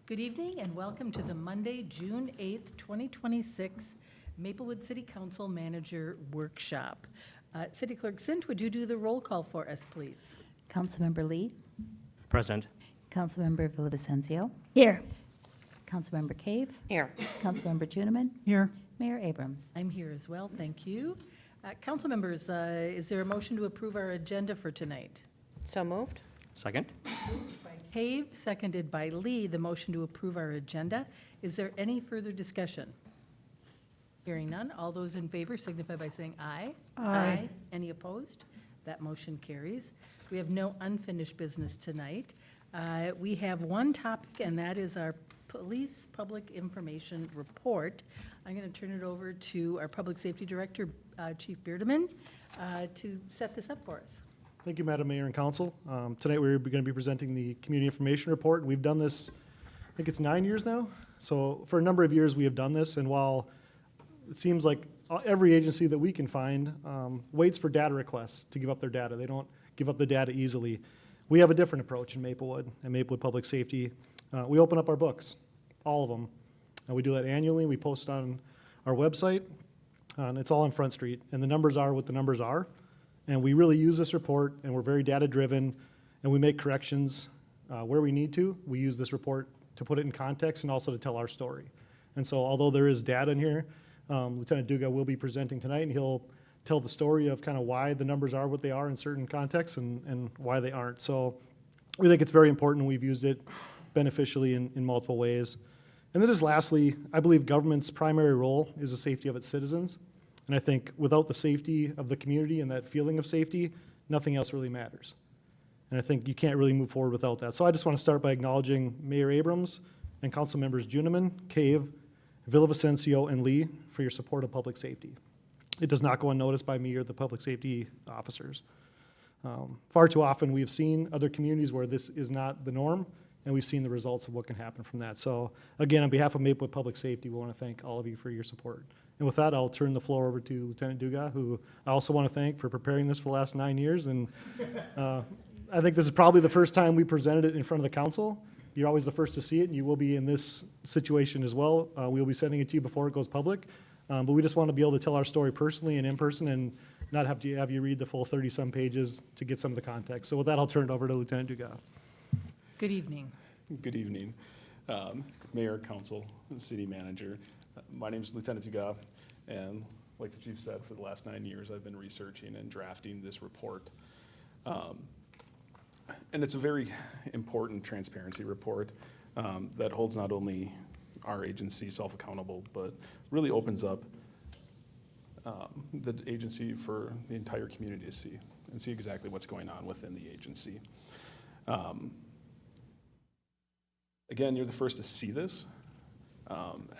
Good evening and welcome to the Monday, June 8th, 2026 Maplewood City Council Manager Workshop. City Clerk Sint, would you do the roll call for us, please? Councilmember Lee. Present. Councilmember Villavicencio. Here. Councilmember Cave. Here. Councilmember Juniman. Here. Mayor Abrams. I'm here as well, thank you. Council members, is there a motion to approve our agenda for tonight? So moved. Second. Cave, seconded by Lee, the motion to approve our agenda. Is there any further discussion? Hearing none, all those in favor signify by saying aye. Aye. Any opposed? That motion carries. We have no unfinished business tonight. We have one topic, and that is our Police Public Information Report. I'm going to turn it over to our Public Safety Director, Chief Beardeman, to set this up for us. Thank you, Madam Mayor and Council. Tonight we're going to be presenting the Community Information Report. We've done this, I think it's 9 years now. So for a number of years we have done this, and while it seems like every agency that we can find waits for data requests to give up their data. They don't give up the data easily. We have a different approach in Maplewood and Maplewood Public Safety. We open up our books, all of them. And we do that annually. We post on our website, and it's all on Front Street. And the numbers are what the numbers are. And we really use this report, and we're very data-driven, and we make corrections where we need to. We use this report to put it in context and also to tell our story. And so although there is data in here, Lieutenant Duga will be presenting tonight, and he'll tell the story of kind of why the numbers are what they are in certain contexts and why they aren't. So we think it's very important, and we've used it beneficially in multiple ways. And then just lastly, I believe government's primary role is the safety of its citizens. And I think without the safety of the community and that feeling of safety, nothing else really matters. And I think you can't really move forward without that. So I just want to start by acknowledging Mayor Abrams and Council Members Juniman, Cave, Villavicencio, and Lee for your support of public safety. It does not go unnoticed by me or the public safety officers. Far too often we've seen other communities where this is not the norm, and we've seen the results of what can happen from that. So again, on behalf of Maplewood Public Safety, we want to thank all of you for your support. And with that, I'll turn the floor over to Lieutenant Duga, who I also want to thank for preparing this for the last 9 years. And I think this is probably the first time we presented it in front of the council. You're always the first to see it, and you will be in this situation as well. We'll be sending it to you before it goes public. But we just want to be able to tell our story personally and in person and not have to have you read the full 30-some pages to get some of the context. So with that, I'll turn it over to Lieutenant Duga. Good evening. Good evening, Mayor, Council, City Manager. My name is Lieutenant Duga, and like the Chief said, for the last 9 years, I've been researching and drafting this report. And it's a very important transparency report that holds not only our agency self-accountable, but really opens up the agency for the entire community to see and see exactly what's going on within the agency. Again, you're the first to see this.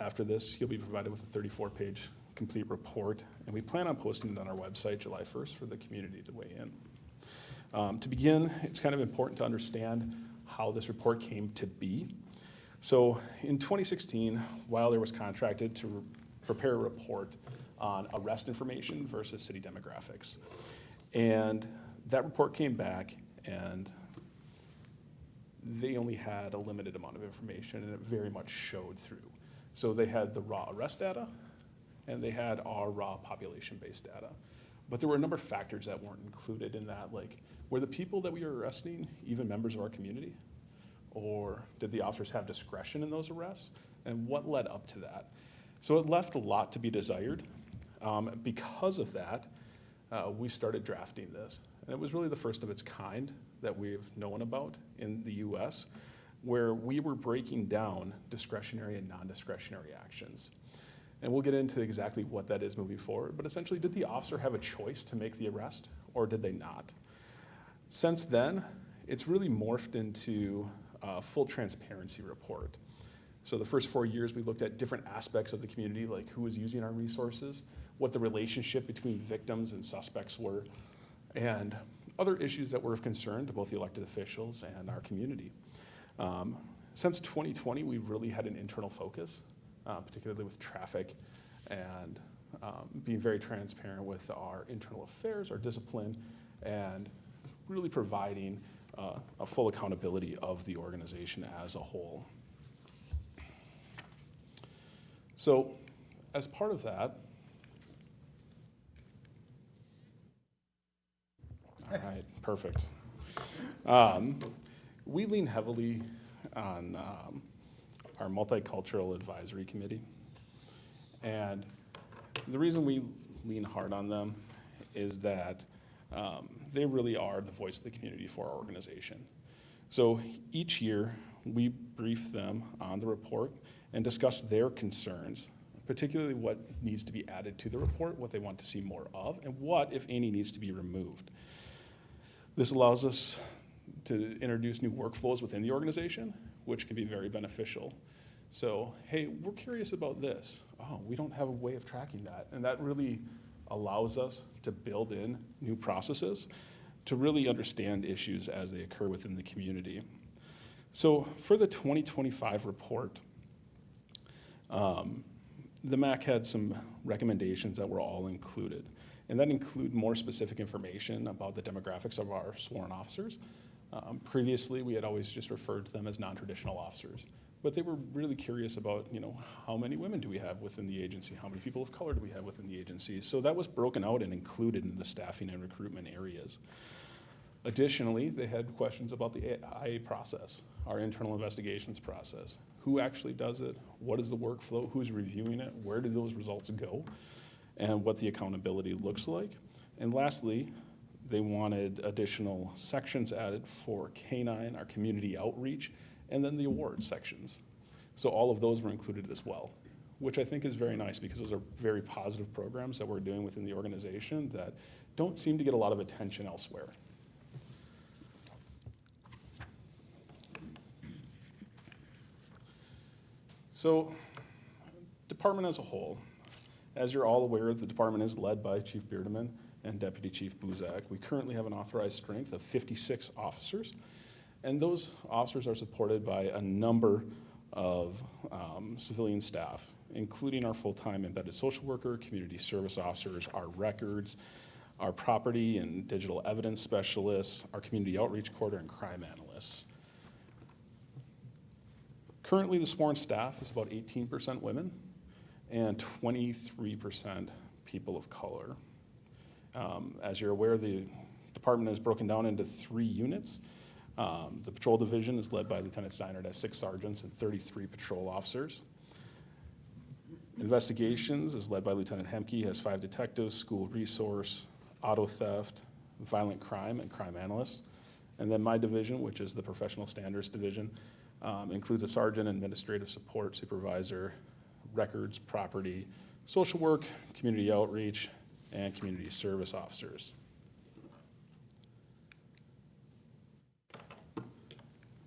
After this, you'll be provided with a 34-page complete report, and we plan on posting it on our website July 1st for the community to weigh in. To begin, it's kind of important to understand how this report came to be. So in 2016, while there was contracted to prepare a report on arrest information versus city demographics, and that report came back, and they only had a limited amount of information, and it very much showed through. So they had the raw arrest data, and they had our raw population-based data. But there were a number of factors that weren't included in that, like, were the people that we were arresting even members of our community? Or did the officers have discretion in those arrests? And what led up to that? So it left a lot to be desired. Because of that, we started drafting this. And it was really the first of its kind that we've known about in the US, where we were breaking down discretionary and non-discretionary actions. And we'll get into exactly what that is moving forward, but essentially, did the officer have a choice to make the arrest, or did they not? Since then, it's really morphed into a full transparency report. So the first 4 years, we looked at different aspects of the community, like who was using our resources, what the relationship between victims and suspects were, and other issues that were of concern to both the elected officials and our community. Since 2020, we've really had an internal focus, particularly with traffic and being very transparent with our internal affairs, our discipline, and really providing a full accountability of the organization as a whole. So as part of that, all right, perfect. We lean heavily on our multicultural advisory committee. And the reason we lean hard on them is that they really are the voice of the community for our organization. So each year, we brief them on the report and discuss their concerns, particularly what needs to be added to the report, what they want to see more of, and what, if any, needs to be removed. This allows us to introduce new workflows within the organization, which can be very beneficial. So, hey, we're curious about this. Oh, we don't have a way of tracking that. And that really allows us to build in new processes to really understand issues as they occur within the community. So for the 2025 report, the MAC had some recommendations that were all included. And that include more specific information about the demographics of our sworn officers. Previously, we had always just referred to them as non-traditional officers. But they were really curious about, how many women do we have within the agency? How many people of color do we have within the agency? So that was broken out and included in the staffing and recruitment areas. Additionally, they had questions about the IA process, our internal investigations process. Who actually does it? What is the workflow? Who's reviewing it? Where do those results go? And what the accountability looks like. And lastly, they wanted additional sections added for K-9, our community outreach, and then the award sections. So all of those were included as well, which I think is very nice because those are very positive programs that we're doing within the organization that don't seem to get a lot of attention elsewhere. So, department as a whole, as you're all aware, the department is led by Chief Beardeman and Deputy Chief Buzak. We currently have an authorized strength of 56 officers. And those officers are supported by a number of civilian staff, including our full-time embedded social worker, community service officers, our records, our property and digital evidence specialists, our community outreach coordinator, and crime analysts. Currently, the sworn staff is about 18% women and 23% people of color. As you're aware, the department is broken down into 3 units. The patrol division is led by Lieutenant Steinert as 6 sergeants and 33 patrol officers. Investigations is led by Lieutenant Hemke, has 5 detectives, school resource, auto theft, violent crime, and crime analysts. And then my division, which is the professional standards division, includes a sergeant, administrative support supervisor, records, property, social work, community outreach, and community service officers.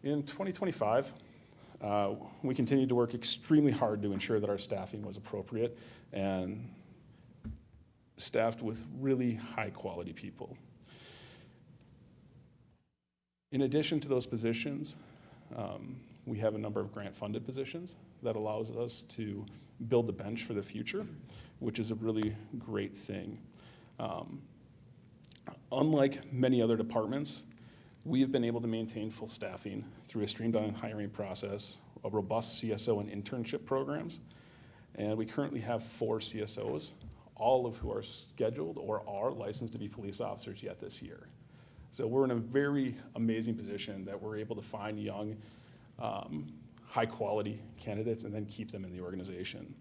In 2025, we continued to work extremely hard to ensure that our staffing was appropriate and staffed with really high-quality people. In addition to those positions, we have a number of grant-funded positions that allows us to build the bench for the future, which is a really great thing. Unlike many other departments, we have been able to maintain full staffing through a streamlined hiring process, a robust CSO and internship programs, and we currently have 4 CSOs, all of who are scheduled or are licensed to be police officers yet this year. So we're in a very amazing position that we're able to find young, high-quality candidates and then keep them in the organization.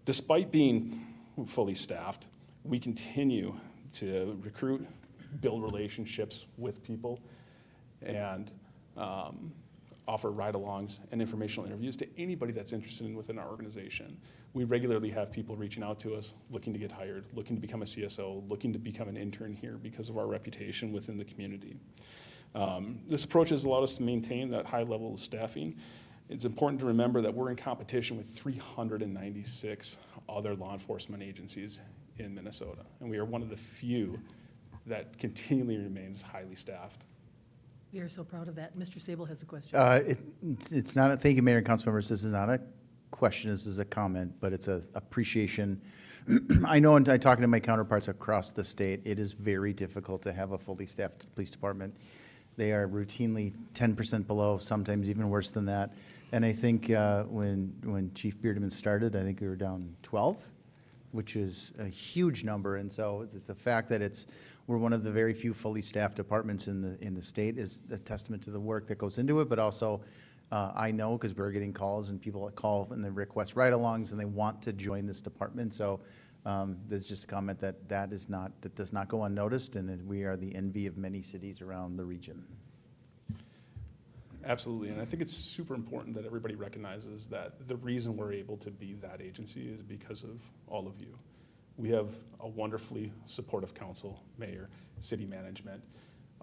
Despite being fully staffed, we continue to recruit, build relationships with people, and offer ride-alongs and informational interviews to anybody that's interested within our organization. We regularly have people reaching out to us, looking to get hired, looking to become a CSO, looking to become an intern here because of our reputation within the community. This approach has allowed us to maintain that high level of staffing. It's important to remember that we're in competition with 396 other law enforcement agencies in Minnesota, and we are one of the few that continually remains highly staffed. We are so proud of that. Mr. Sable has a question. It's not, thank you, Mayor and council members. This is not a question, this is a comment, but it's an appreciation. I know, and I talking to my counterparts across the state, it is very difficult to have a fully staffed police department. They are routinely 10% below, sometimes even worse than that. And I think when Chief Beardeman started, I think we were down 12, which is a huge number. And so the fact that we're one of the very few fully staffed departments in the state is a testament to the work that goes into it. But also, I know because we're getting calls and people that call and they request ride-alongs and they want to join this department. So there's just a comment that does not go unnoticed, and we are the envy of many cities around the region. Absolutely, and I think it's super important that everybody recognizes that the reason we're able to be that agency is because of all of you. We have a wonderfully supportive council, mayor, city management.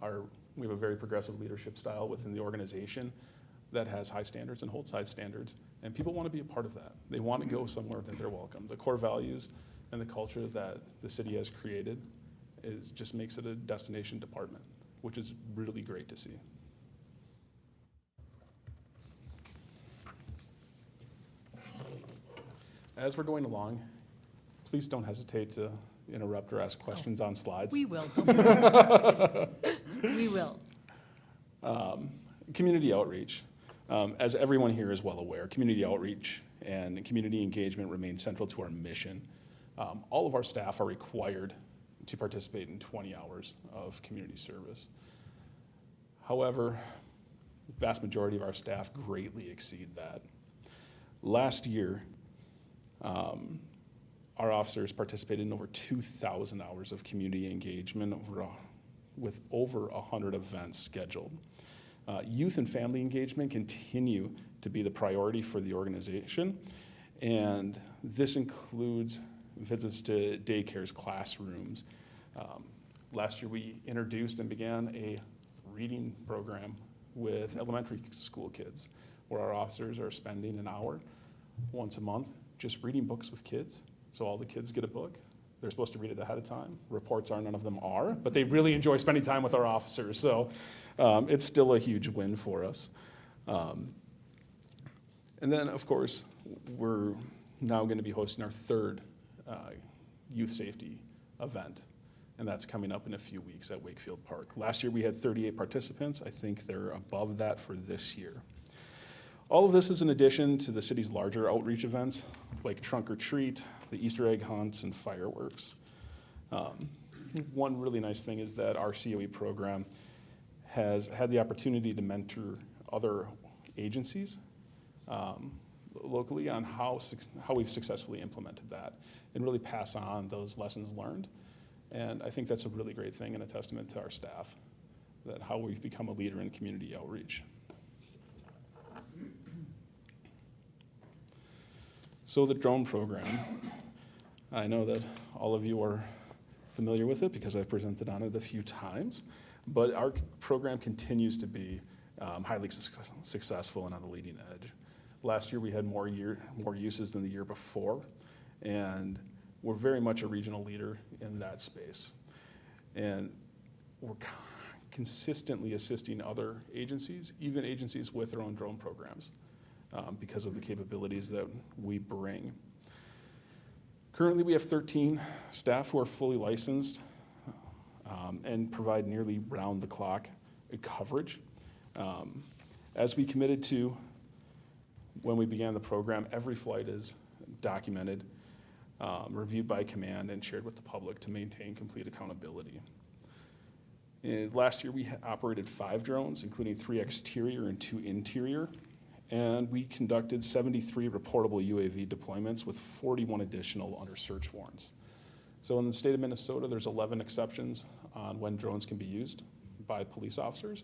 We have a very progressive leadership style within the organization that has high standards and holds high standards, and people want to be a part of that. They want to go somewhere that they're welcome. The core values and the culture that the city has created just makes it a destination department, which is really great to see. As we're going along, please don't hesitate to interrupt or ask questions on slides. We will. We will. Community outreach. As everyone here is well aware, community outreach and community engagement remain central to our mission. All of our staff are required to participate in 20 hours of community service. However, the vast majority of our staff greatly exceed that. Last year, our officers participated in over 2,000 hours of community engagement with over 100 events scheduled. Youth and family engagement continue to be the priority for the organization, and this includes visits to daycares, classrooms. Last year we introduced and began a reading program with elementary school kids, where our officers are spending an hour once a month just reading books with kids. So all the kids get a book. They're supposed to read it ahead of time. Reports are, none of them are, but they really enjoy spending time with our officers. So it's still a huge win for us. And then, of course, we're now going to be hosting our third youth safety event, and that's coming up in a few weeks at Wakefield Park. Last year we had 38 participants. I think they're above that for this year. All of this is in addition to the city's larger outreach events, like Trunk or Treat, the Easter egg hunts, and fireworks. One really nice thing is that our COE program has had the opportunity to mentor other agencies locally on how we've successfully implemented that and really pass on those lessons learned. And I think that's a really great thing and a testament to our staff, that how we've become a leader in community outreach. So the drone program, I know that all of you are familiar with it because I've presented on it a few times, but our program continues to be highly successful and on the leading edge. Last year we had more uses than the year before, and we're very much a regional leader in that space. And we're consistently assisting other agencies, even agencies with their own drone programs, because of the capabilities that we bring. Currently, we have 13 staff who are fully licensed and provide nearly round-the-clock coverage. As we committed to when we began the program, every flight is documented, reviewed by command, and shared with the public to maintain complete accountability. Last year, we operated 5 drones, including 3 exterior and 2 interior. And we conducted 73 reportable UAV deployments with 41 additional under search warrants. So in the state of Minnesota, there's 11 exceptions on when drones can be used by police officers.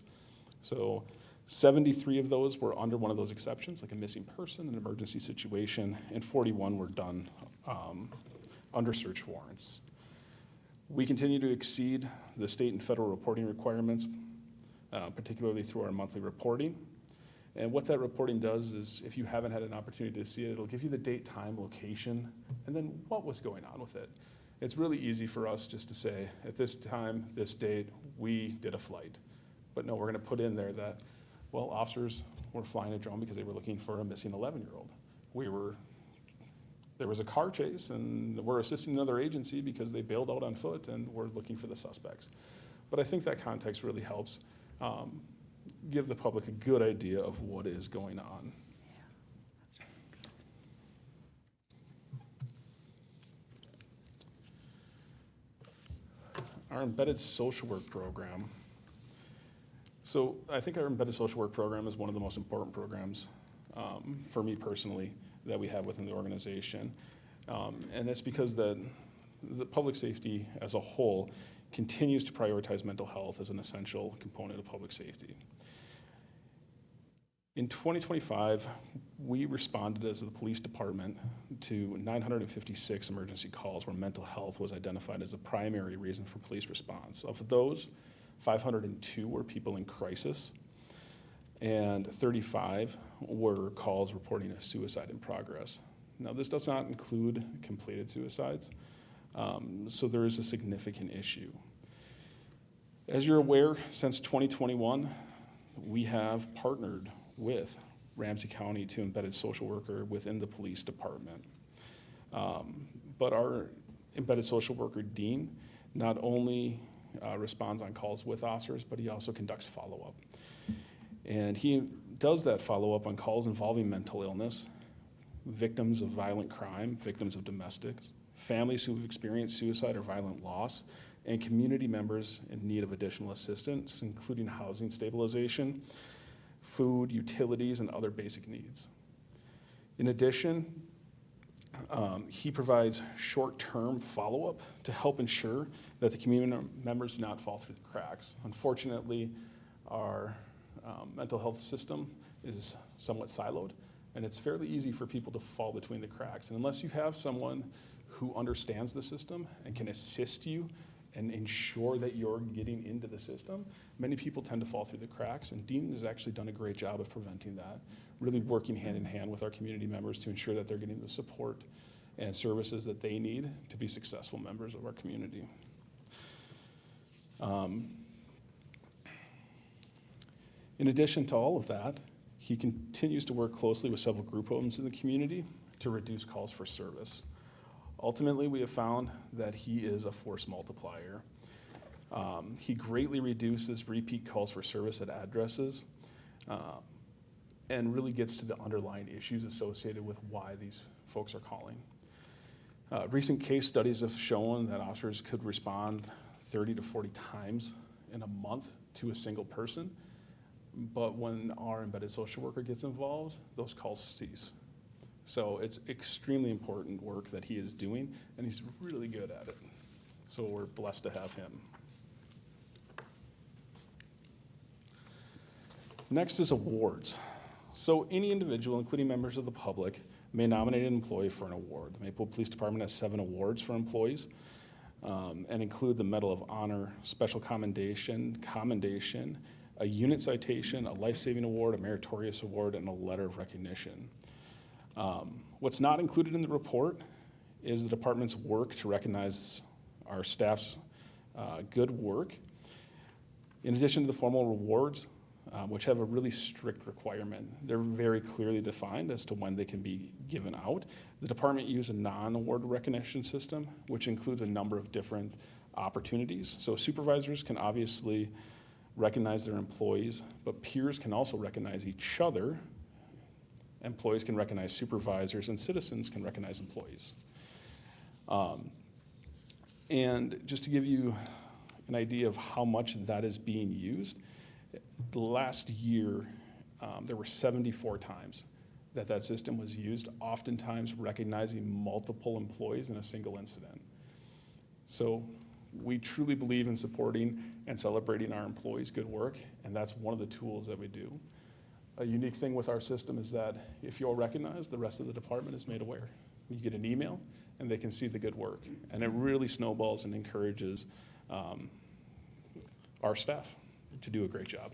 So 73 of those were under one of those exceptions, like a missing person, an emergency situation, and 41 were done under search warrants. We continue to exceed the state and federal reporting requirements, particularly through our monthly reporting. And what that reporting does is, if you haven't had an opportunity to see it, it'll give you the date, time, location, and then what was going on with it. It's really easy for us just to say, at this time, this date, we did a flight. But no, we're going to put in there that, well, officers were flying a drone because they were looking for a missing 11-year-old. There was a car chase, and we're assisting another agency because they bailed out on foot, and we're looking for the suspects. But I think that context really helps give the public a good idea of what is going on. our embedded social work program. So I think our embedded social work program is one of the most important programs for me personally that we have within the organization. And that's because the public safety as a whole continues to prioritize mental health as an essential component of public safety. In 2025, we responded as the police department to 956 emergency calls where mental health was identified as a primary reason for police response. Of those, 502 were people in crisis, and 35 were calls reporting a suicide in progress. Now, this does not include completed suicides, so there is a significant issue. As you're aware, since 2021, we have partnered with Ramsey County to embedded social worker within the police department. But our embedded social worker, Dean, not only responds on calls with officers, but he also conducts follow-up. And he does that follow-up on calls involving mental illness, victims of violent crime, victims of domestics, families who have experienced suicide or violent loss, and community members in need of additional assistance, including housing stabilization, food, utilities, and other basic needs. In addition, he provides short-term follow-up to help ensure that the community members do not fall through the cracks. Unfortunately, our mental health system is somewhat siloed, and it's fairly easy for people to fall between the cracks. And unless you have someone who understands the system and can assist you and ensure that you're getting into the system, many people tend to fall through the cracks, and Dean has actually done a great job of preventing that, really working hand in hand with our community members to ensure that they're getting the support and services that they need to be successful members of our community. In addition to all of that, he continues to work closely with several group homes in the community to reduce calls for service. Ultimately, we have found that he is a force multiplier. He greatly reduces repeat calls for service at addresses and really gets to the underlying issues associated with why these folks are calling. Recent case studies have shown that officers could respond 30 to 40 times in a month to a single person, but when our embedded social worker gets involved, those calls cease. So it's extremely important work that he is doing, and he's really good at it. So we're blessed to have him. Next is awards. So any individual, including members of the public, may nominate an employee for an award. The Maplewood Police Department has 7 awards for employees and include the Medal of Honor, Special Commendation, a unit citation, a life-saving award, a meritorious award, and a letter of recognition. What's not included in the report is the department's work to recognize our staff's good work. In addition to the formal rewards, which have a really strict requirement, they're very clearly defined as to when they can be given out. The department uses a non-award recognition system, which includes a number of different opportunities. So supervisors can obviously recognize their employees, but peers can also recognize each other. Employees can recognize supervisors, and citizens can recognize employees. And just to give you an idea of how much that is being used, the last year, there were 74 times that system was used, oftentimes recognizing multiple employees in a single incident. So we truly believe in supporting and celebrating our employees' good work, and that's one of the tools that we do. A unique thing with our system is that if you're recognized, the rest of the department is made aware. You get an email, and they can see the good work. And it really snowballs and encourages our staff to do a great job.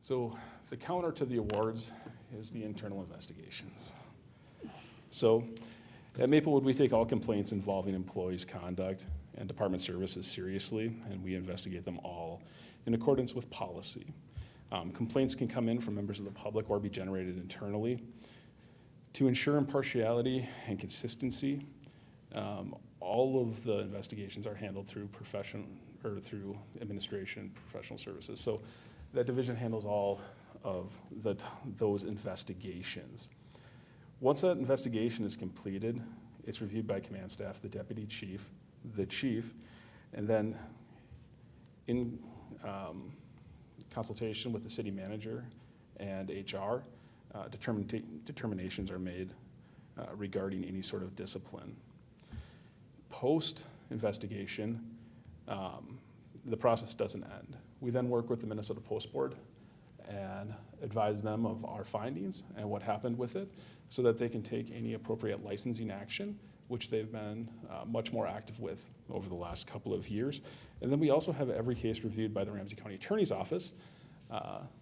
So the counter to the awards is the internal investigations. So at Maplewood, we take all complaints involving employees' conduct and department services seriously, and we investigate them all in accordance with policy. Complaints can come in from members of the public or be generated internally. To ensure impartiality and consistency, all of the investigations are handled through through administration, professional services. So that division handles all of those investigations. Once that investigation is completed, it's reviewed by command staff, the deputy chief, the chief, and then in consultation with the city manager and HR, determinations are made regarding any sort of discipline. Post-investigation, the process doesn't end. We then work with the Minnesota Post Board and advise them of our findings and what happened with it so that they can take any appropriate licensing action, which they've been much more active with over the last couple of years. And then we also have every case reviewed by the Ramsey County Attorney's Office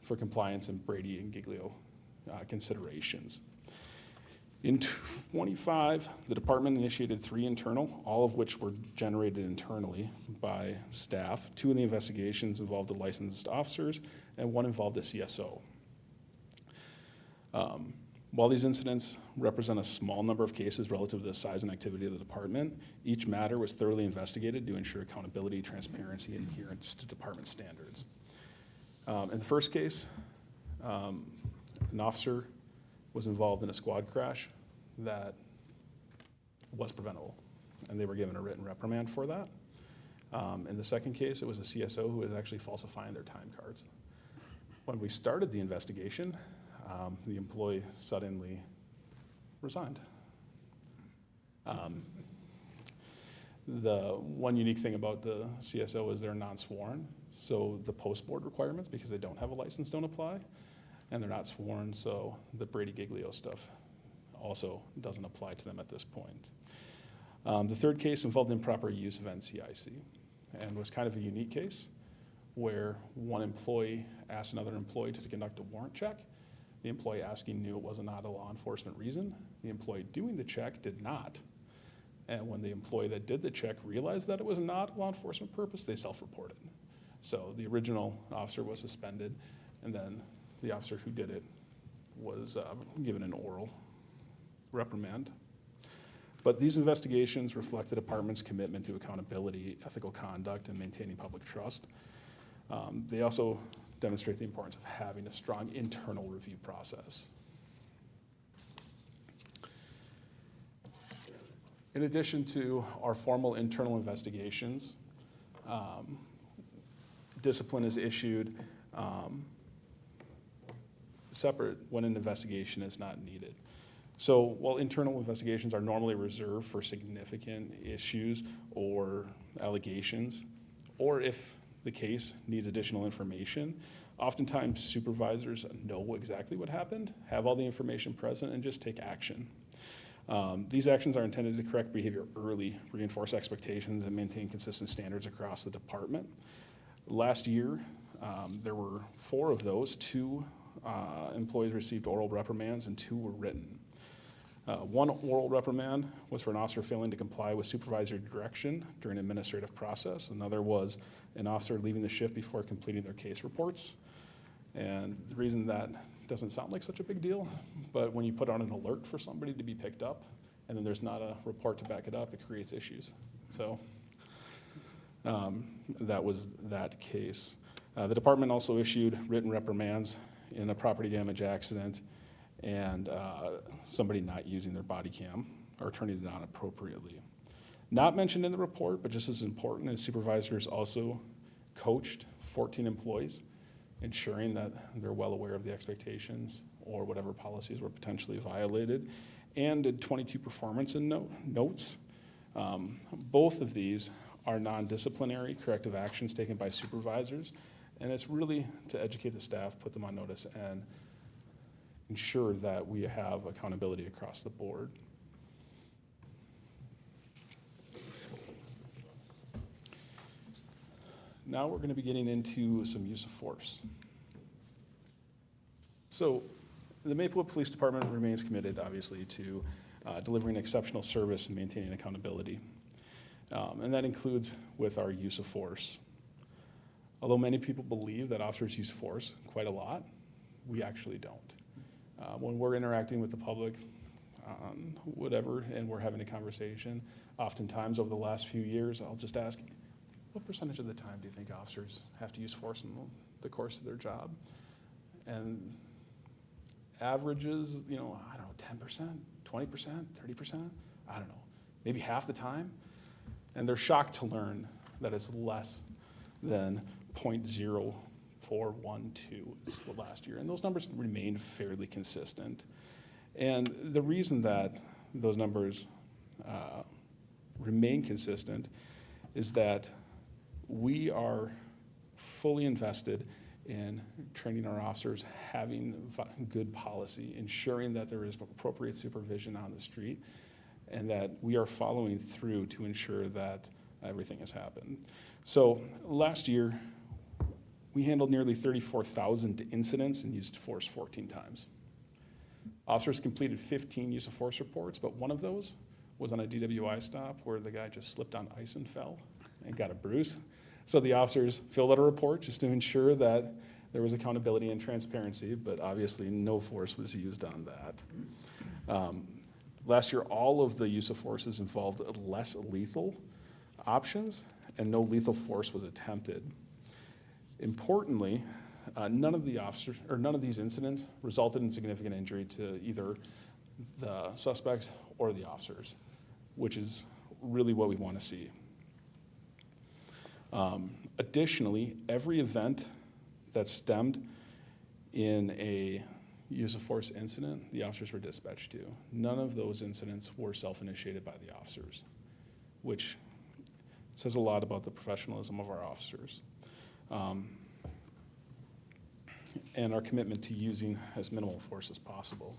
for compliance and Brady and Giglio considerations. In 25, the department initiated 3 internal, all of which were generated internally by staff. 2 of the investigations involved the licensed officers, and 1 involved the CSO. While these incidents represent a small number of cases relative to the size and activity of the department, each matter was thoroughly investigated to ensure accountability, transparency, and adherence to department standards. In the first case, an officer was involved in a squad crash that was preventable, and they were given a written reprimand for that. In the second case, it was a CSO who was actually falsifying their time cards. When we started the investigation, the employee suddenly resigned. The one unique thing about the CSO is they're non-sworn, so the post board requirements, because they don't have a license, don't apply, and they're not sworn, so the Brady Giglio stuff also doesn't apply to them at this point. The third case involved improper use of NCIC and was kind of a unique case where one employee asked another employee to conduct a warrant check. The employee asking knew it was not a law enforcement reason. The employee doing the check did not. And when the employee that did the check realized that it was not a law enforcement purpose, they self-reported. So the original officer was suspended, and then the officer who did it was given an oral reprimand. But these investigations reflect the department's commitment to accountability, ethical conduct, and maintaining public trust. They also demonstrate the importance of having a strong internal review process. In addition to our formal internal investigations, discipline is issued separate when an investigation is not needed. So while internal investigations are normally reserved for significant issues or allegations, or if the case needs additional information, oftentimes supervisors know exactly what happened, have all the information present, and just take action. These actions are intended to correct behavior early, reinforce expectations, and maintain consistent standards across the department. Last year, there were 4 of those. 2 employees received oral reprimands and 2 were written. One oral reprimand was for an officer failing to comply with supervisory direction during an administrative process. Another was an officer leaving the shift before completing their case reports. And the reason that doesn't sound like such a big deal, but when you put on an alert for somebody to be picked up, and then there's not a report to back it up, it creates issues. So that was that case. The department also issued written reprimands in a property damage accident and somebody not using their body cam or turning it on appropriately. Not mentioned in the report, but just as important, is supervisors also coached 14 employees, ensuring that they're well aware of the expectations or whatever policies were potentially violated, and did 22 performance notes. Both of these are non-disciplinary corrective actions taken by supervisors, and it's really to educate the staff, put them on notice, and ensure that we have accountability across the board. Now we're going to be getting into some use of force. So the Maplewood Police Department remains committed, obviously, to delivering exceptional service and maintaining accountability. And that includes with our use of force. Although many people believe that officers use force quite a lot, we actually don't. When we're interacting with the public, whatever, and we're having a conversation, oftentimes over the last few years, I'll just ask, what percentage of the time do you think officers have to use force in the course of their job? And averages, I don't know, 10%, 20%, 30%, I don't know, maybe half the time. And they're shocked to learn that it's less than 0.0412 last year. And those numbers remained fairly consistent. And the reason that those numbers remain consistent is that we are fully invested in training our officers, having good policy, ensuring that there is appropriate supervision on the street, and that we are following through to ensure that everything has happened. So last year, we handled nearly 34,000 incidents and used force 14 times. Officers completed 15 use of force reports, but one of those was on a DWI stop where the guy just slipped on ice and fell and got a bruise. So the officers filled out a report just to ensure that there was accountability and transparency, but obviously no force was used on that. Last year, all of the use of forces involved less lethal options, and no lethal force was attempted. Importantly, none of these incidents resulted in significant injury to either the suspects or the officers, which is really what we want to see. Additionally, every event that stemmed in a use of force incident, the officers were dispatched to. None of those incidents were self-initiated by the officers, which says a lot about the professionalism of our officers. And our commitment to using as minimal force as possible.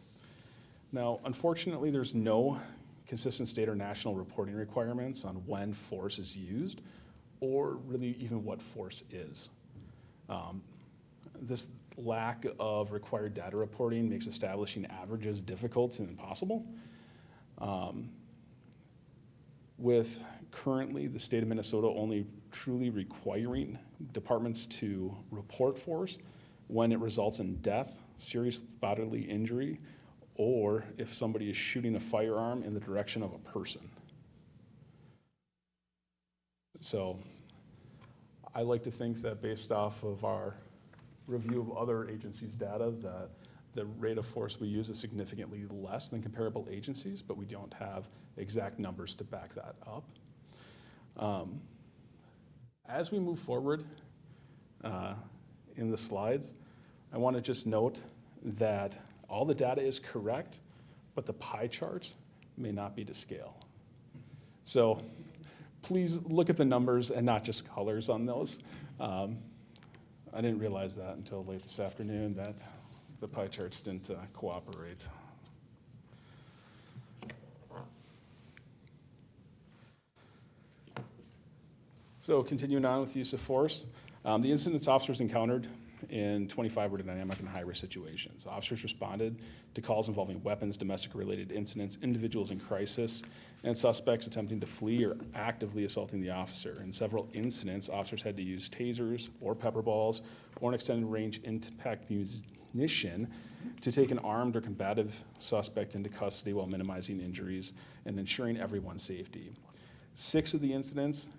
Now, unfortunately, there's no consistent state or national reporting requirements on when force is used, or really even what force is. This lack of required data reporting makes establishing averages difficult and impossible. With currently the state of Minnesota only truly requiring departments to report force when it results in death, serious bodily injury, or if somebody is shooting a firearm in the direction of a person. So I like to think that based off of our review of other agencies' data, that the rate of force we use is significantly less than comparable agencies, but we don't have exact numbers to back that up. As we move forward in the slides, I want to just note that all the data is correct, but the pie charts may not be to scale. So please look at the numbers and not just colors on those. I didn't realize that until late this afternoon, that the pie charts didn't cooperate. So continuing on with use of force, the incidents officers encountered in 25 were dynamic and high-risk situations. Officers responded to calls involving weapons, domestic-related incidents, individuals in crisis, and suspects attempting to flee or actively assaulting the officer. In several incidents, officers had to use tasers or pepper balls or an extended-range impact munition to take an armed or combative suspect into custody while minimizing injuries and ensuring everyone's safety. 6 of the incidents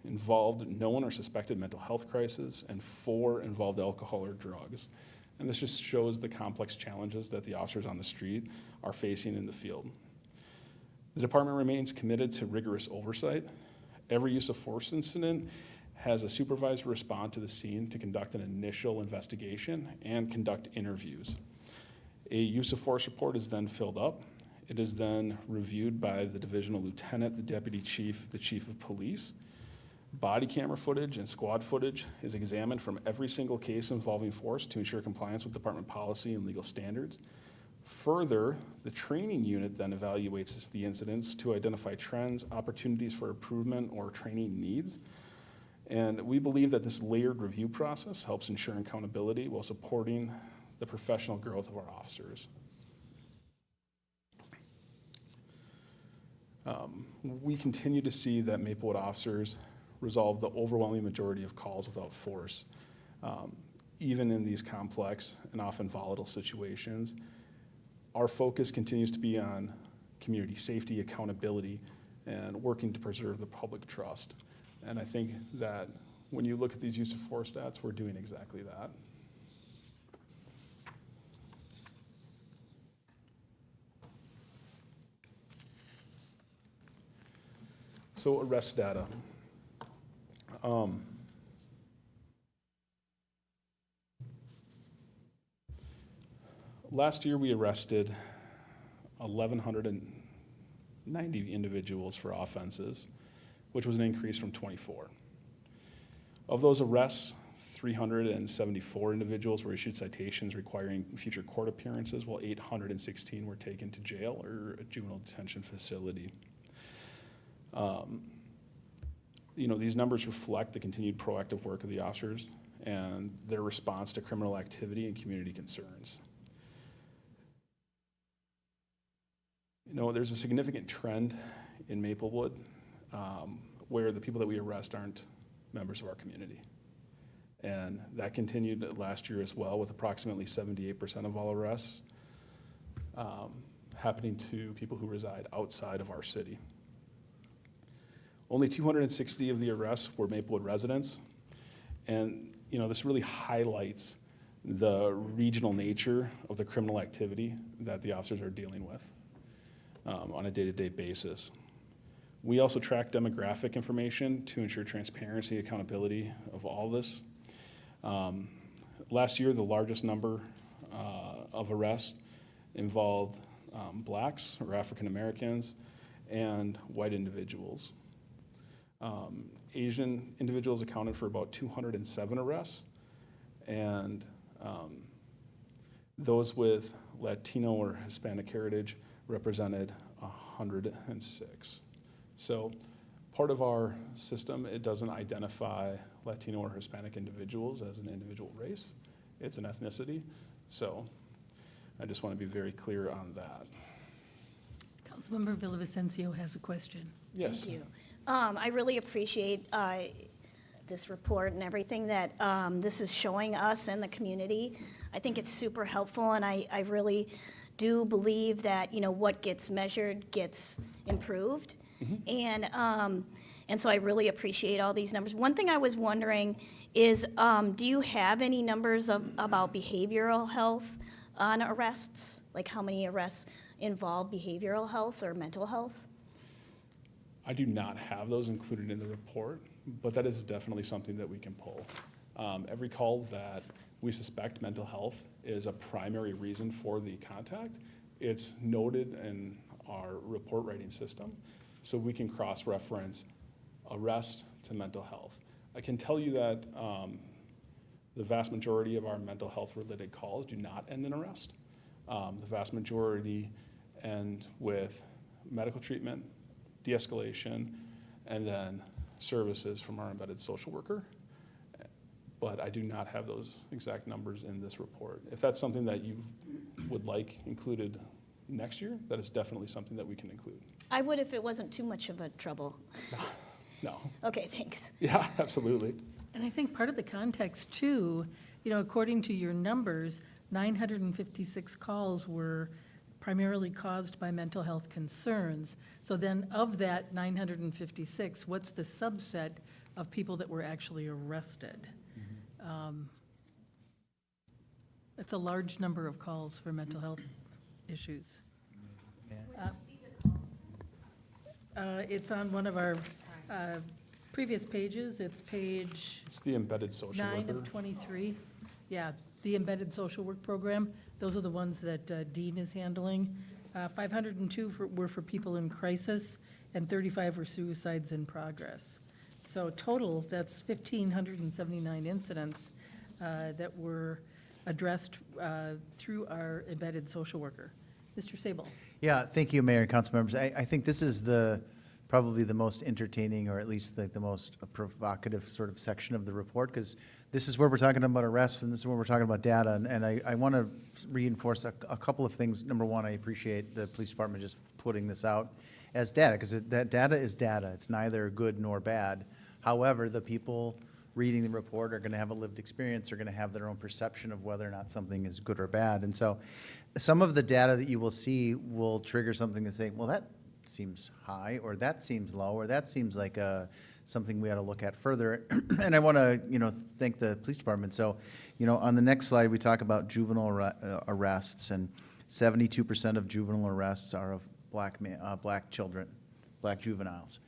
involved known or suspected mental health crisis, and 4 involved alcohol or drugs. And this just shows the complex challenges that the officers on the street are facing in the field. The department remains committed to rigorous oversight. Every use of force incident has a supervisor respond to the scene to conduct an initial investigation and conduct interviews. A use of force report is then filled up. It is then reviewed by the divisional lieutenant, the deputy chief, the chief of police. Body camera footage and squad footage is examined from every single case involving force to ensure compliance with department policy and legal standards. Further, the training unit then evaluates the incidents to identify trends, opportunities for improvement, or training needs. And we believe that this layered review process helps ensure accountability while supporting the professional growth of our officers. We continue to see that Maplewood officers resolve the overwhelming majority of calls without force, even in these complex and often volatile situations. Our focus continues to be on community safety, accountability, and working to preserve the public trust. And I think that when you look at these use of force stats, we're doing exactly that. So arrest data. Last year, we arrested 1,190 individuals for offenses, which was an increase from 24. Of those arrests, 374 individuals were issued citations requiring future court appearances, while 816 were taken to jail or a juvenile detention facility. These numbers reflect the continued proactive work of the officers and their response to criminal activity and community concerns. There's a significant trend in Maplewood where the people that we arrest aren't members of our community. And that continued last year as well, with approximately 78% of all arrests happening to people who reside outside of our city. Only 260 of the arrests were Maplewood residents. And, this really highlights the regional nature of the criminal activity that the officers are dealing with on a day-to-day basis. We also track demographic information to ensure transparency, accountability of all this. Last year, the largest number of arrests involved blacks or African Americans and white individuals. Asian individuals accounted for about 207 arrests, and those with Latino or Hispanic heritage represented 106. So part of our system, it doesn't identify Latino or Hispanic individuals as an individual race. It's an ethnicity. So I just want to be very clear on that. Councilmember Villavicencio has a question. Yes. Thank you. I really appreciate this report and everything that this is showing us and the community. I think it's super helpful, and I really do believe that, what gets measured gets improved. Mm-hmm. And so I really appreciate all these numbers. One thing I was wondering is, do you have any numbers about behavioral health on arrests? Like how many arrests involve behavioral health or mental health? I do not have those included in the report, but that is definitely something that we can pull. Every call that we suspect mental health is a primary reason for the contact, it's noted in our report writing system, so we can cross-reference arrest to mental health. I can tell you that the vast majority of our mental health related calls do not end in arrest. The vast majority end with medical treatment, de-escalation, and then services from our embedded social worker. But I do not have those exact numbers in this report. If that's something that you would like included next year, that is definitely something that we can include. I would if it wasn't too much of a trouble. No. Okay, thanks. Yeah, absolutely. And I think part of the context too, according to your numbers, 956 calls were primarily caused by mental health concerns. So then of that 956, what's the subset of people that were actually arrested? It's a large number of calls for mental health issues. It's on one of our previous pages. It's page It's the embedded social 9 worker. of 23. Yeah, the embedded social work program. Those are the ones that Dean is handling. 502 were for people in crisis, and 35 were suicides in progress. So total, that's 1,579 incidents that were addressed through our embedded social worker. Mr. Sable. Yeah, thank you, Mayor and council members. I think this is probably the most entertaining, or at least the most provocative sort of section of the report, because this is where we're talking about arrests and this is where we're talking about data. And I want to reinforce a couple of things. Number one, I appreciate the police department just putting this out as data, because that data is data. It's neither good nor bad. However, the people reading the report are going to have a lived experience, are going to have their own perception of whether or not something is good or bad. And so some of the data that you will see will trigger something to say, well, that seems high, or that seems low, or that seems like something we ought to look at further. And I want to, thank the police department. So, on the next slide, we talk about juvenile arrests, and 72% of juvenile arrests are of black children, black juveniles.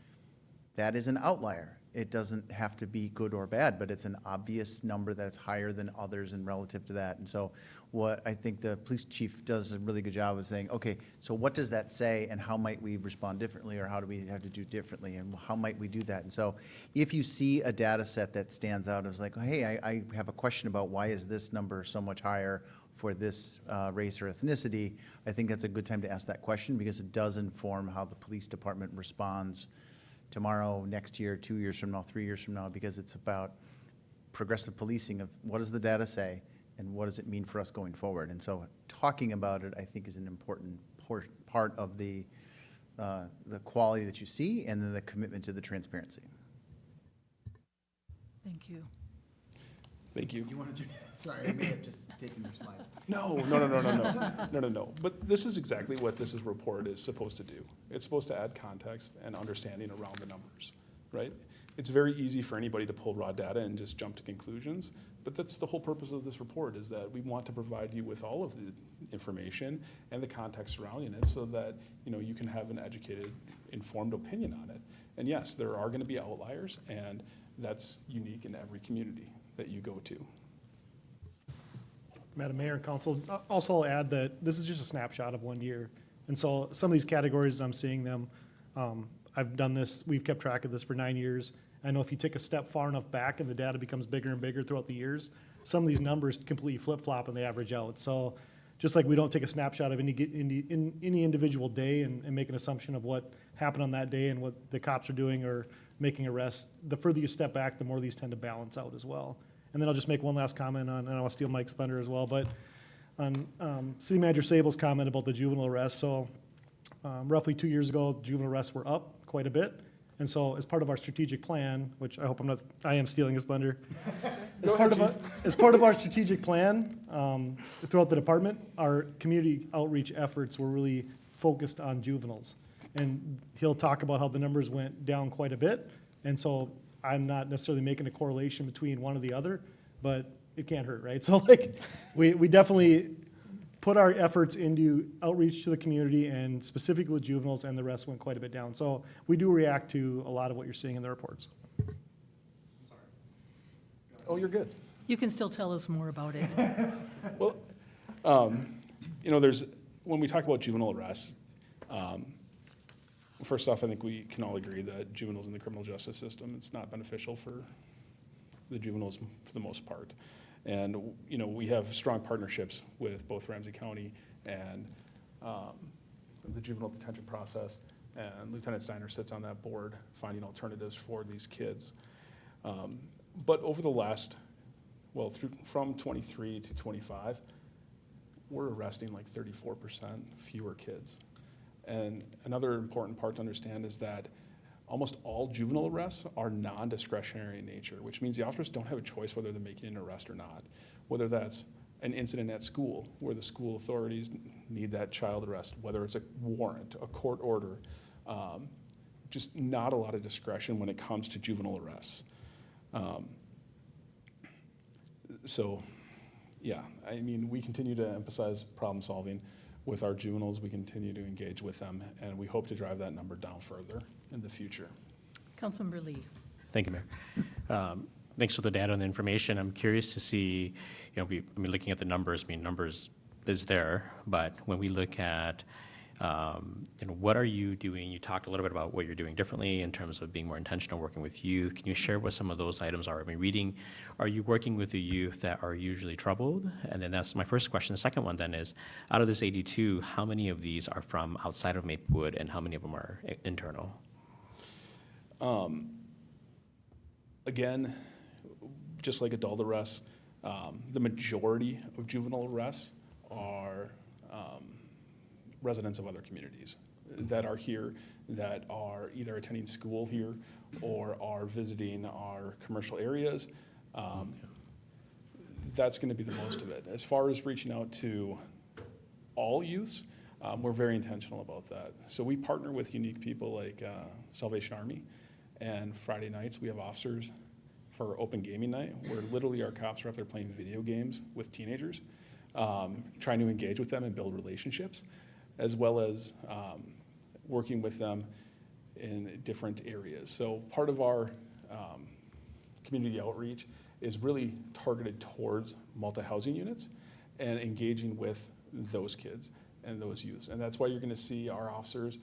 that is an outlier. It doesn't have to be good or bad, but it's an obvious number that's higher than others and relative to that. And so what I think the police chief does a really good job of saying, okay, so what does that say and how might we respond differently, or how do we have to do differently, and how might we do that? And so if you see a data set that stands out as like, hey, I have a question about why is this number so much higher for this race or ethnicity, I think that's a good time to ask that question, because it does inform how the police department responds tomorrow, next year, 2 years from now, 3 years from now, because it's about progressive policing of what does the data say and what does it mean for us going forward. And so talking about it, I think, is an important part of the quality that you see, and then the commitment to the transparency. Thank you. Thank you. You want to, sorry, I may have just taken your slide. No. But this is exactly what this report is supposed to do. It's supposed to add context and understanding around the numbers, right? It's very easy for anybody to pull raw data and just jump to conclusions, but that's the whole purpose of this report, is that we want to provide you with all of the information and the context surrounding it, so that you can have an educated, informed opinion on it. And yes, there are going to be outliers, and that's unique in every community that you go to. Madam Mayor and Council, also I'll add that this is just a snapshot of 1 year. And so some of these categories, I'm seeing them, I've done this, we've kept track of this for 9 years. I know if you take a step far enough back and the data becomes bigger and bigger throughout the years, some of these numbers completely flip-flop and they average out. So just like we don't take a snapshot of any individual day and make an assumption of what happened on that day and what the cops are doing or making arrests, the further you step back, the more these tend to balance out as well. And then I'll just make one last comment on, and I want to steal Mike's thunder as well, but on City Manager Sable's comment about the juvenile arrests. So roughly 2 years ago, juvenile arrests were up quite a bit. And so as part of our strategic plan, which I hope I am stealing his thunder. As part of our strategic plan throughout the department, our community outreach efforts were really focused on juveniles. And he'll talk about how the numbers went down quite a bit. And so I'm not necessarily making a correlation between one or the other, but it can't hurt, right? So like, we definitely put our efforts into outreach to the community, and specifically with juveniles, and the rest went quite a bit down. So we do react to a lot of what you're seeing in the reports. Oh, you're good. You can still tell us more about it. Well, when we talk about juvenile arrests, first off, I think we can all agree that juveniles in the criminal justice system, it's not beneficial for the juveniles for the most part. And, we have strong partnerships with both Ramsey County and the juvenile detention process, and Lieutenant Steiner sits on that board finding alternatives for these kids. But over the last, from 23 to 25, we're arresting like 34% fewer kids. And another important part to understand is that almost all juvenile arrests are non-discretionary in nature, which means the officers don't have a choice whether they're making an arrest or not. Whether that's an incident at school where the school authorities need that child arrested, whether it's a warrant, a court order, just not a lot of discretion when it comes to juvenile arrests. We continue to emphasize problem solving with our juveniles. We continue to engage with them, and we hope to drive that number down further in the future. Councilmember Lee. Thank you, Mayor. Thanks for the data and the information. I'm curious to see, looking at the numbers, numbers is there, but when we look at, what are you doing? You talked a little bit about what you're doing differently in terms of being more intentional, working with youth. Can you share what some of those items are? Are you working with the youth that are usually troubled? And then that's my first question. The second one then is, out of this 82, how many of these are from outside of Maplewood, and how many of them are internal? Again, just like adult arrests, the majority of juvenile arrests are residents of other communities that are here, that are either attending school here or are visiting our commercial areas. That's going to be the most of it. As far as reaching out to all youths, we're very intentional about that. So we partner with unique people like Salvation Army, and Friday nights we have officers for open gaming night, where literally our cops are up there playing video games with teenagers, trying to engage with them and build relationships, as well as working with them in different areas. So part of our community outreach is really targeted towards multi-housing units and engaging with those kids and those youths. And that's why you're gonna see our officers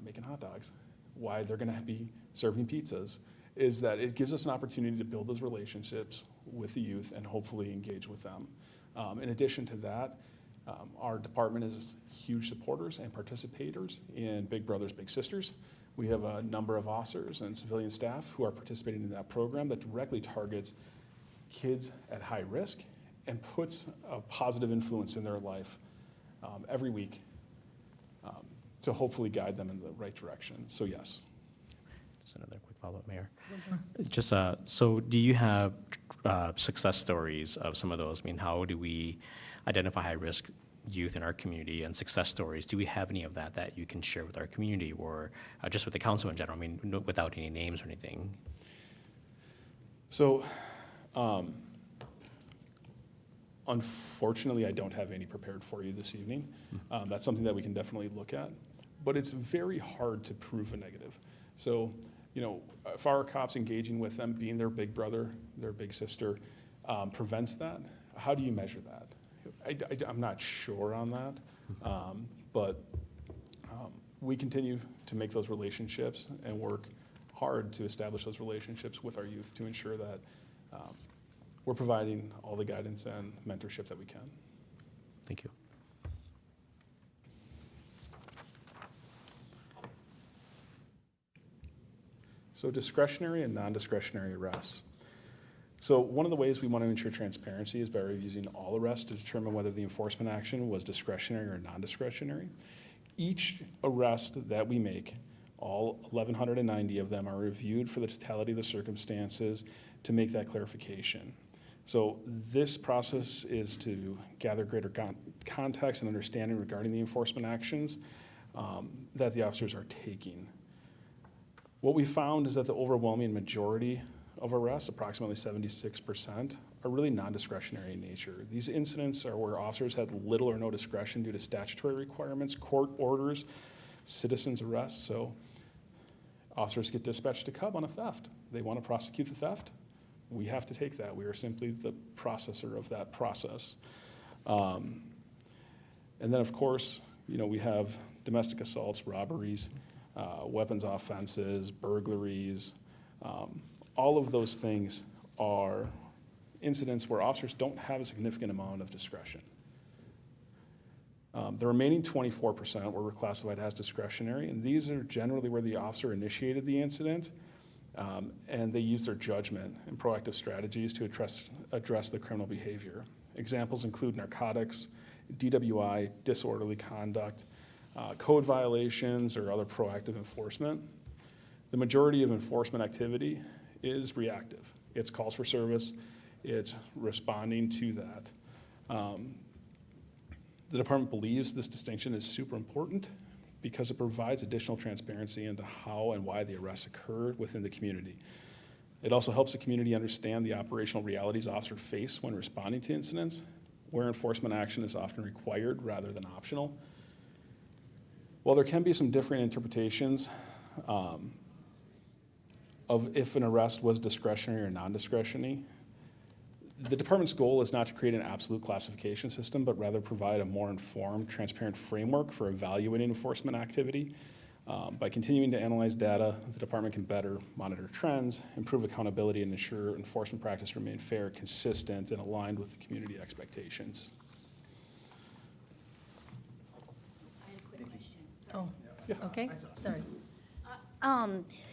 making hot dogs, why they're gonna be serving pizzas, is that it gives us an opportunity to build those relationships with the youth and hopefully engage with them. In addition to that, our department is huge supporters and participators in Big Brothers Big Sisters. We have a number of officers and civilian staff who are participating in that program that directly targets kids at high risk and puts a positive influence in their life every week to hopefully guide them in the right direction. So yes. Just another quick follow-up, Mayor. Just, so do you have success stories of some of those? I mean, how do we identify high-risk youth in our community and success stories? Do we have any of that that you can share with our community or just with the council in general? I mean, without any names or anything. So, unfortunately, I don't have any prepared for you this evening. That's something that we can definitely look at, but it's very hard to prove a negative. So, you know, if our cops engaging with them, being their big brother, their big sister, prevents that, how do you measure that? I'm not sure on that, but we continue to make those relationships and work hard to establish those relationships with our youth to ensure that we're providing all the guidance and mentorship that we can. Thank you. So discretionary and non-discretionary arrests. So one of the ways we want to ensure transparency is by reviewing all arrests to determine whether the enforcement action was discretionary or non-discretionary. Each arrest that we make, all 1,190 of them, are reviewed for the totality of the circumstances to make that clarification. So this process is to gather greater context and understanding regarding the enforcement actions that the officers are taking. What we found is that the overwhelming majority of arrests, approximately 76%, are really non-discretionary in nature. These incidents are where officers had little or no discretion due to statutory requirements, court orders, citizens' arrests. So officers get dispatched to Cub on a theft. They want to prosecute the theft. We have to take that. We are simply the processor of that process. And then, of course, you know, we have domestic assaults, robberies, weapons offenses, burglaries. All of those things are incidents where officers don't have a significant amount of discretion. The remaining 24% were classified as discretionary, and these are generally where the officer initiated the incident, and they use their judgment and proactive strategies to address the criminal behavior. Examples include narcotics, DWI, disorderly conduct, code violations, or other proactive enforcement. The majority of enforcement activity is reactive. It's calls for service, it's responding to that. The department believes this distinction is super important because it provides additional transparency into how and why the arrests occur within the community. It also helps the community understand the operational realities officers face when responding to incidents, where enforcement action is often required rather than optional. While there can be some different interpretations of if an arrest was discretionary or non-discretionary, the department's goal is not to create an absolute classification system, but rather provide a more informed, transparent framework for evaluating enforcement activity. By continuing to analyze data, the department can better monitor trends, improve accountability, and ensure enforcement practice remain fair, consistent, and aligned with the community expectations. I had a quick question. Oh, okay, sorry.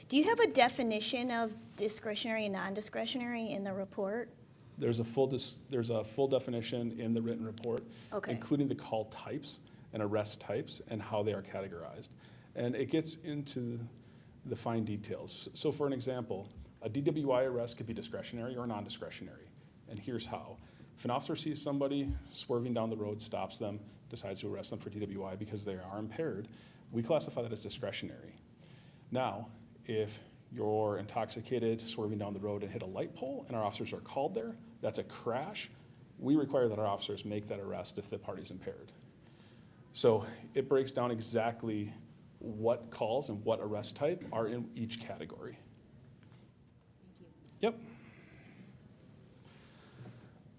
Do you have a definition of discretionary and non-discretionary in the report? There's a full definition in the written report, Okay. including the call types and arrest types and how they are categorized. And it gets into the fine details. So for an example, a DWI arrest could be discretionary or non-discretionary. And here's how. If an officer sees somebody swerving down the road, stops them, decides to arrest them for DWI because they are impaired, we classify that as discretionary. Now, if you're intoxicated, swerving down the road and hit a light pole and our officers are called there, that's a crash. We require that our officers make that arrest if the party's impaired. So it breaks down exactly what calls and what arrest type are in each category. Yep.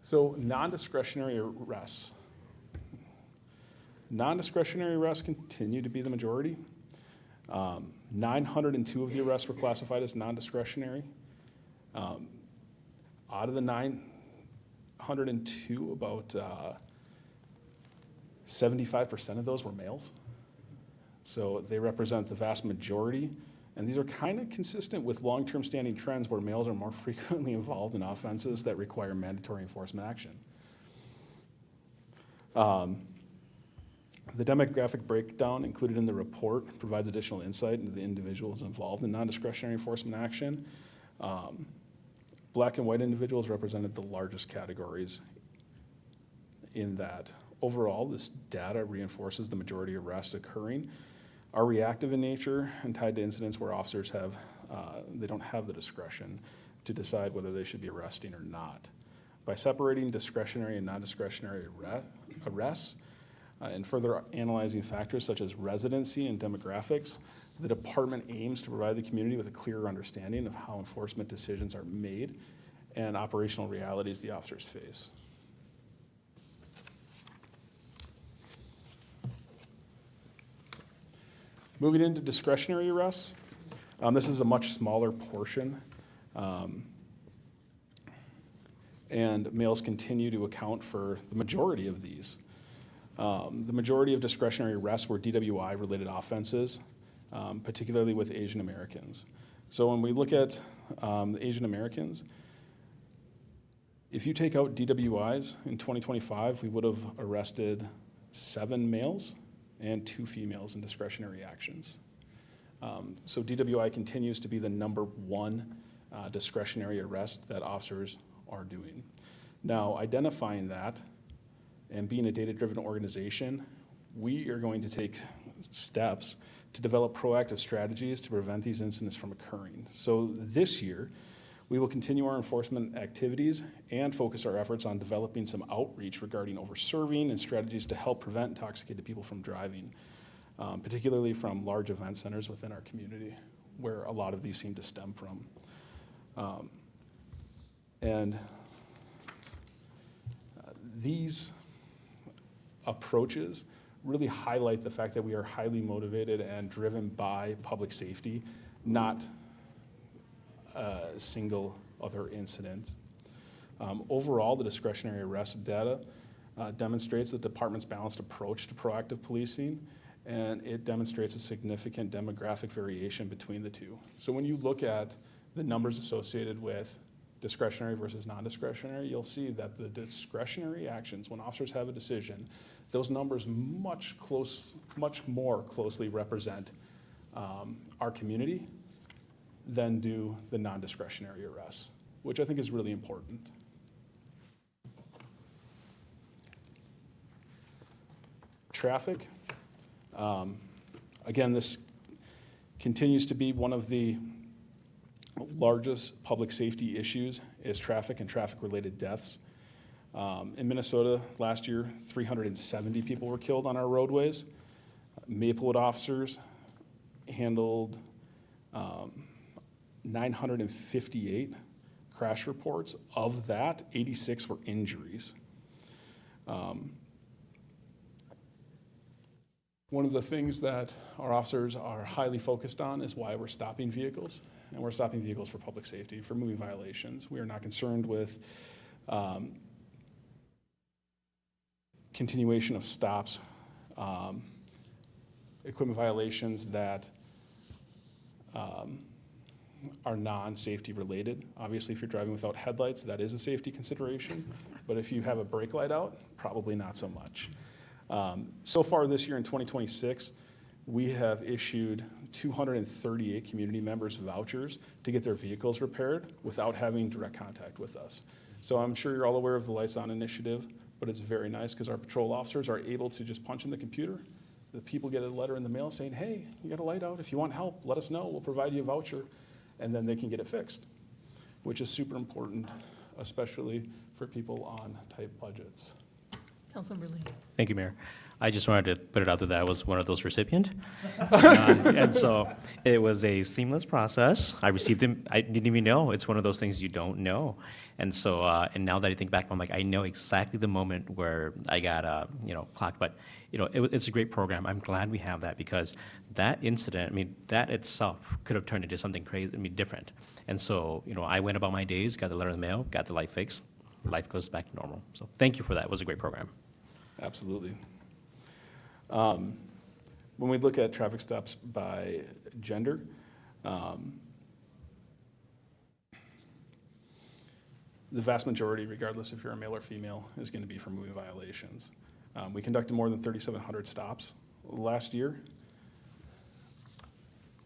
So non-discretionary arrests. Non-discretionary arrests continue to be the majority. 902 of the arrests were classified as non-discretionary. Out of the 902, about 75% of those were males. So they represent the vast majority. And these are kind of consistent with long-term standing trends where males are more frequently involved in offenses that require mandatory enforcement action. The demographic breakdown included in the report provides additional insight into the individuals involved in non-discretionary enforcement action. Black and white individuals represented the largest categories in that. Overall, this data reinforces the majority of arrests occurring are reactive in nature and tied to incidents where officers they don't have the discretion to decide whether they should be arresting or not. By separating discretionary and non-discretionary arrests, and further analyzing factors such as residency and demographics, the department aims to provide the community with a clearer understanding of how enforcement decisions are made and operational realities the officers face. Moving into discretionary arrests, this is a much smaller portion, and males continue to account for the majority of these. The majority of discretionary arrests were DWI-related offenses, particularly with Asian Americans. So when we look at the Asian Americans, if you take out DWIs in 2025, we would have arrested 7 males and 2 females in discretionary actions. So DWI continues to be the #1 discretionary arrest that officers are doing. Now, identifying that and being a data-driven organization, we are going to take steps to develop proactive strategies to prevent these incidents from occurring. So this year, we will continue our enforcement activities and focus our efforts on developing some outreach regarding over-serving and strategies to help prevent intoxicated people from driving, particularly from large event centers within our community, where a lot of these seem to stem from. These approaches really highlight the fact that we are highly motivated and driven by public safety, not a single other incident. Overall, the discretionary arrest data demonstrates the department's balanced approach to proactive policing, and it demonstrates a significant demographic variation between the two. So when you look at the numbers associated with discretionary versus non-discretionary, you'll see that the discretionary actions, when officers have a decision, those numbers much more closely represent our community than do the non-discretionary arrests, which I think is really important. Traffic. Again, this continues to be one of the largest public safety issues is traffic and traffic-related deaths. In Minnesota last year, 370 people were killed on our roadways. Maplewood officers handled 958 crash reports. Of that, 86 were injuries. One of the things that our officers are highly focused on is why we're stopping vehicles. And we're stopping vehicles for public safety, for moving violations. We are not concerned with continuation of stops, equipment violations that are non-safety related. Obviously, if you're driving without headlights, that is a safety consideration. But if you have a brake light out, probably not so much. So far this year in 2026, we have issued 238 community members vouchers to get their vehicles repaired without having direct contact with us. So I'm sure you're all aware of the Lights On initiative, but it's very nice because our patrol officers are able to just punch in the computer. The people get a letter in the mail saying, hey, you got a light out. If you want help, let us know. We'll provide you a voucher. And then they can get it fixed, which is super important, especially for people on tight budgets. Councilmember Lee. Thank you, Mayor. I just wanted to put it out there that I was one of those recipients. And so it was a seamless process. I received them, I didn't even know. It's one of those things you don't know. And so, and now that I think back, I'm like, I know exactly the moment where I got, clocked. But, it's a great program. I'm glad we have that because that incident, I mean, that itself could have turned into something crazy, different. And so, I went about my days, got the letter in the mail, got the light fixed. Life goes back to normal. So thank you for that. It was a great program. Absolutely. When we look at traffic stops by gender, the vast majority, regardless if you're a male or female, is going to be for moving violations. We conducted more than 3,700 stops last year,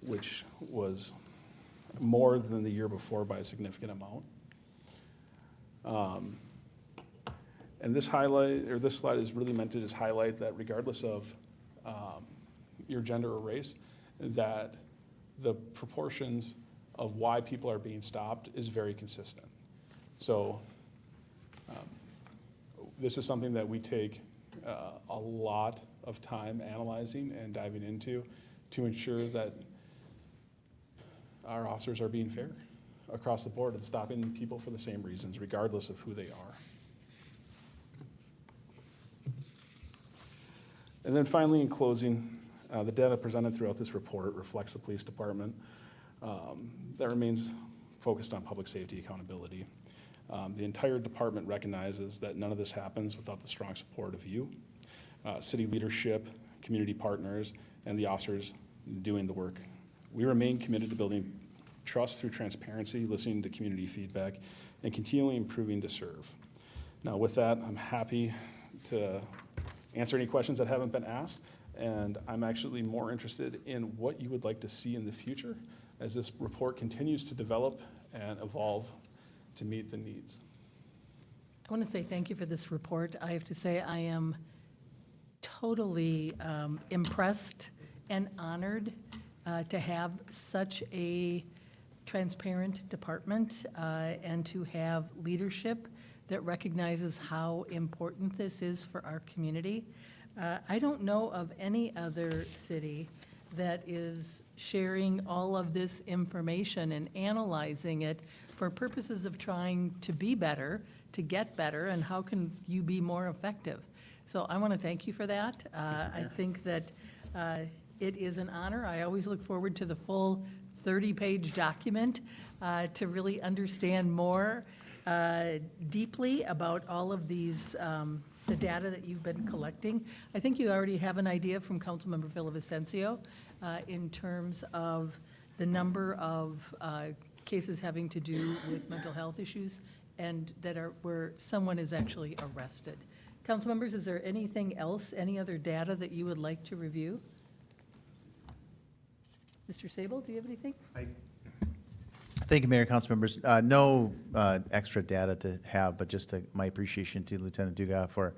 which was more than the year before by a significant amount. And this slide is really meant to just highlight that regardless of your gender or race, that the proportions of why people are being stopped is very consistent. So this is something that we take a lot of time analyzing and diving into to ensure that our officers are being fair across the board and stopping people for the same reasons, regardless of who they are. And then finally, in closing, the data presented throughout this report reflects the police department that remains focused on public safety accountability. The entire department recognizes that none of this happens without the strong support of you, city leadership, community partners, and the officers doing the work. We remain committed to building trust through transparency, listening to community feedback, and continually improving to serve. Now with that, I'm happy to answer any questions that haven't been asked, and I'm actually more interested in what you would like to see in the future as this report continues to develop and evolve to meet the needs. I want to say thank you for this report. I have to say I am totally impressed and honored to have such a transparent department and to have leadership that recognizes how important this is for our community. I don't know of any other city that is sharing all of this information and analyzing it for purposes of trying to be better, to get better, and how can you be more effective. So I want to thank you for that. I think that it is an honor. I always look forward to the full 30-page document to really understand more deeply about all of these, the data that you've been collecting. I think you already have an idea from Councilmember Villavicencio in terms of the number of cases having to do with mental health issues and that are where someone is actually arrested. Council members, is there anything else, any other data that you would like to review? Mr. Sable, do you have anything? Thank you, Mayor and council members. No extra data to have, but just my appreciation to Lieutenant Dugas for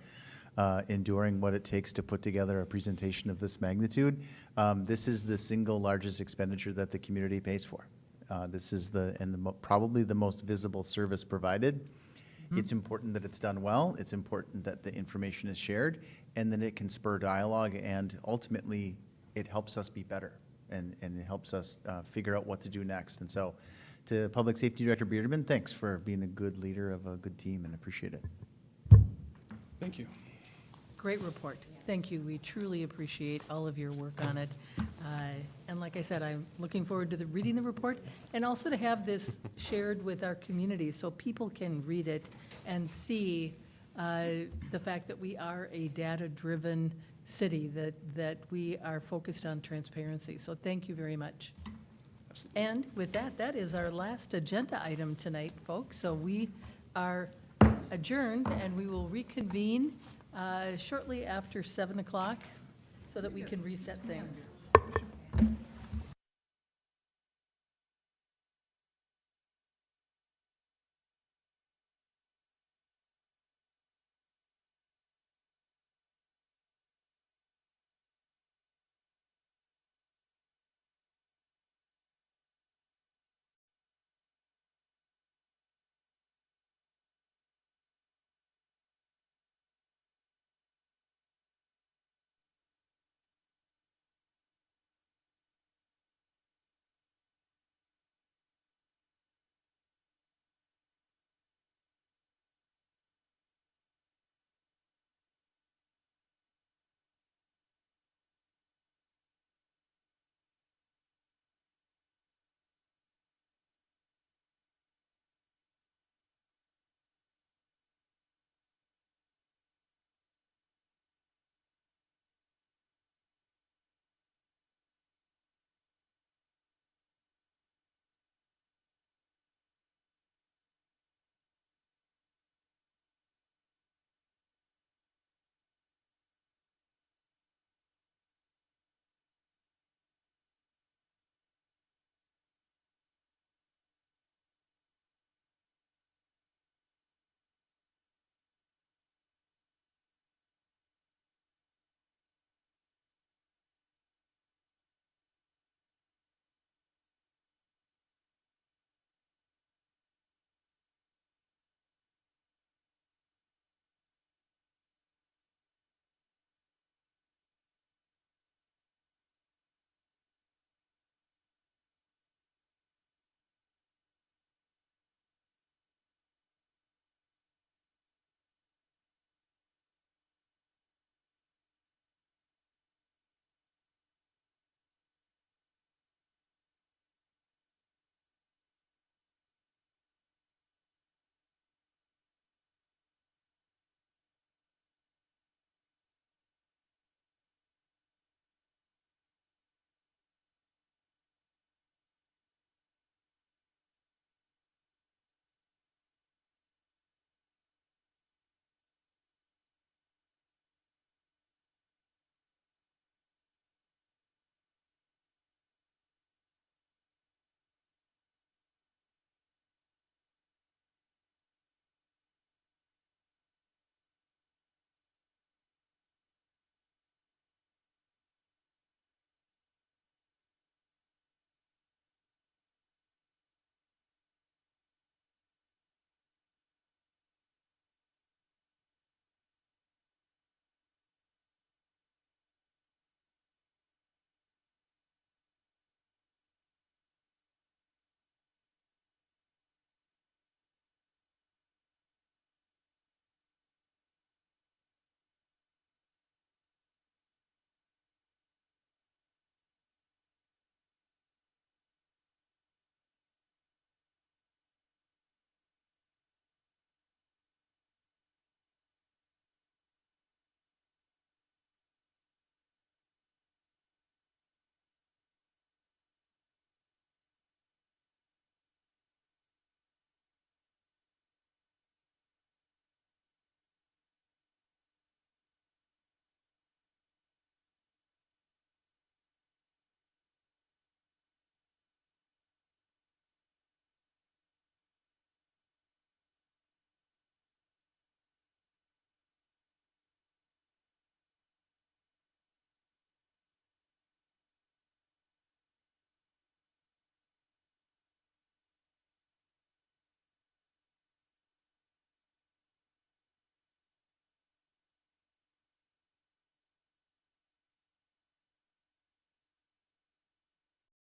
enduring what it takes to put together a presentation of this magnitude. This is the single largest expenditure that the community pays for. This is probably the most visible service provided. Mm-hmm. It's important that it's done well. It's important that the information is shared, and then it can spur dialogue, and ultimately, it helps us be better, and it helps us figure out what to do next. And so, to Public Safety Director Bearderman, thanks for being a good leader of a good team, and appreciate it. Thank you. Great report. Thank you. We truly appreciate all of your work on it. And like I said, I'm looking forward to reading the report and also to have this shared with our community so people can read it and see the fact that we are a data-driven city, that we are focused on transparency. So thank you very much. And with that, that is our last agenda item tonight, folks. So we are adjourned, and we will reconvene shortly after 7 o'clock so that we can reset things.